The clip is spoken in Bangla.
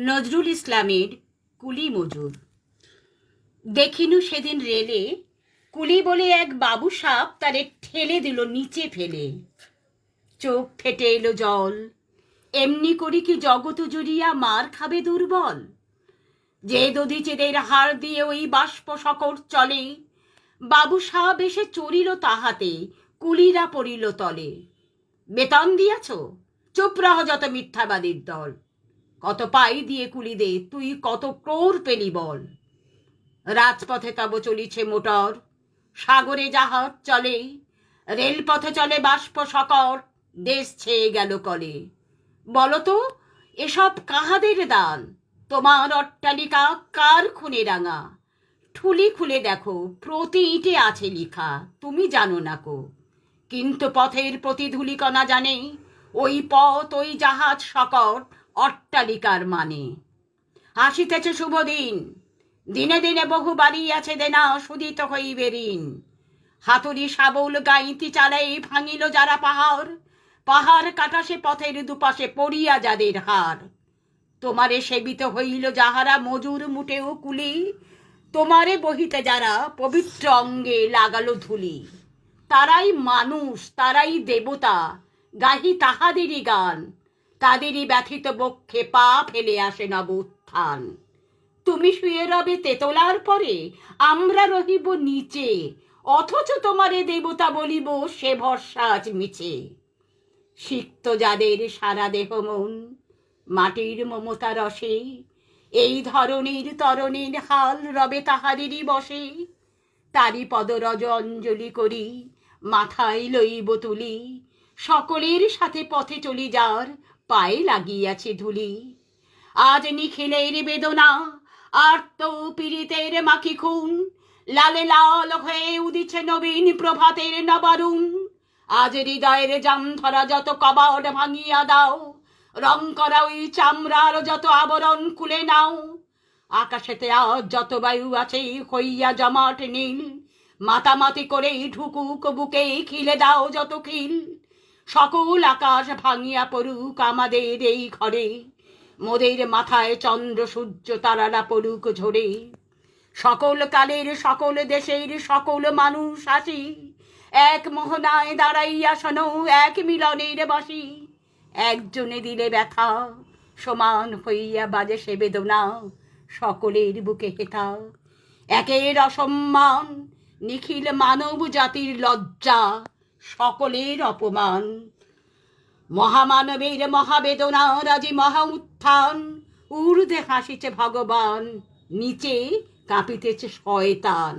নজরুল ইসলামের কুলি মজুর। দেখিনু সেদিন রেলে কুলি বলে এক বাবু সাপ তারে ঠেলে দিল নিচে ফেলে। চোখ ফেটে এলো জল, এমনি করি কি জগৎ জুড়িয়া মার খাবে দুর্বল। যে দধিচেদের হাড় দিয়ে ওই বাষ্প সকর চলে, বাবু সাপ এসে চড়িল তাহাতে, কুলিরা পড়িল তলে। বেতন দিয়াছ? চুপ রহ যত মিথ্যাবাদীর দল। কত পাই দিয়ে কুলি দে, তুই কত ক্রোর পেলি বল। রাজপথে তব চলিছে মোটর, সাগরে জাহাজ চলে, রেলপথে চলে বাষ্প সকর, দেশ ছেয়ে গেল কলে। বলতো এসব কাহাদের দান? তোমার অট্টালিকা কার খুনে রাঙা? ঠুলি খুলে দেখো, প্রতি ইটে আছে লিখা, তুমি জানো না কো। কিন্তু পথের প্রতি ধূলিকণা জানে, ওই পথ ওই জাহাজ সকর অট্টালিকার মানে। হাসিতেছে শুভ দিন, দিনে দিনে বহু বাড়িয়াছে দেনা, শুধিত হইবে ঋণ। হাতুড়ি শাবল গাইতি চালাই ভাঙিল যারা পাহাড়, পাহাড় কাটা সে পথের দুপাশে পড়িয়া যাদের হার। তোমারে সেবিত হইল যাহারা মজুর মুটেও কুলি, তোমারে বহিতে যারা পবিত্র অঙ্গে লাগালো ধুলি। তারাই মানুষ, তারাই দেবতা, গাহি তাহাদেরই গান, তাদেরই ব্যথিত বক্ষে পা ফেলে আসে নব উত্থান। তুমি শুয়ে রবে তেতলার পরে, আমরা রহিব নিচে, অথচ তোমারে দেবতা বলিব সে ভরসা আজ মিছে। সিক্ত যাদের সারা দেহ মন মাটির মমতা রসে, এই ধরনের তরণের হাল রবে তাহাদেরই বসে। তারি পদরজ অঞ্জলি করি, মাথায় লইব তুলি, সকলের সাথে পথে চলি যার পায়ে লাগিয়াছে ধুলি। আজ নিখিলের বেদনা আর্ত পীড়িতের মাখি খুন, লালে লাল হয়ে উদিছে নবীন প্রভাতের নবারুণ। আজ হৃদয়ের জাম ধরা যত কবাট ভাঙিয়া দাও, রং করা ওই চামড়ার যত আবরণ খুলে নাও। আকাশেতে আজ যত বায়ু আছে হইয়া জমাট নীল, মাতামাতি করে ঢুকুক বুকে খিলে দাও যত খিল। সকল আকাশ ভাঙিয়া পড়ুক আমাদের এই ঘরে, মোদের মাথায় চন্দ্র সূর্য তারারা পড়ুক ঝরে। সকল কালের সকল দেশের সকল মানুষ আসি, এক মোহনায় দাঁড়াইয়া শোনো এক মিলনের বাসি। একজনে দিলে ব্যথা, সমান হইয়া বাজে সে বেদনা, সকলের বুকে হেথা। একের অসম্মান, নিখিল মানব জাতির লজ্জা, সকলের অপমান। মহামানবের মহাবেদনা রাজি মহা উত্থান, ঊর্ধ্বে হাসিছে ভগবান, নিচে কাঁপিতেছে শয়তান।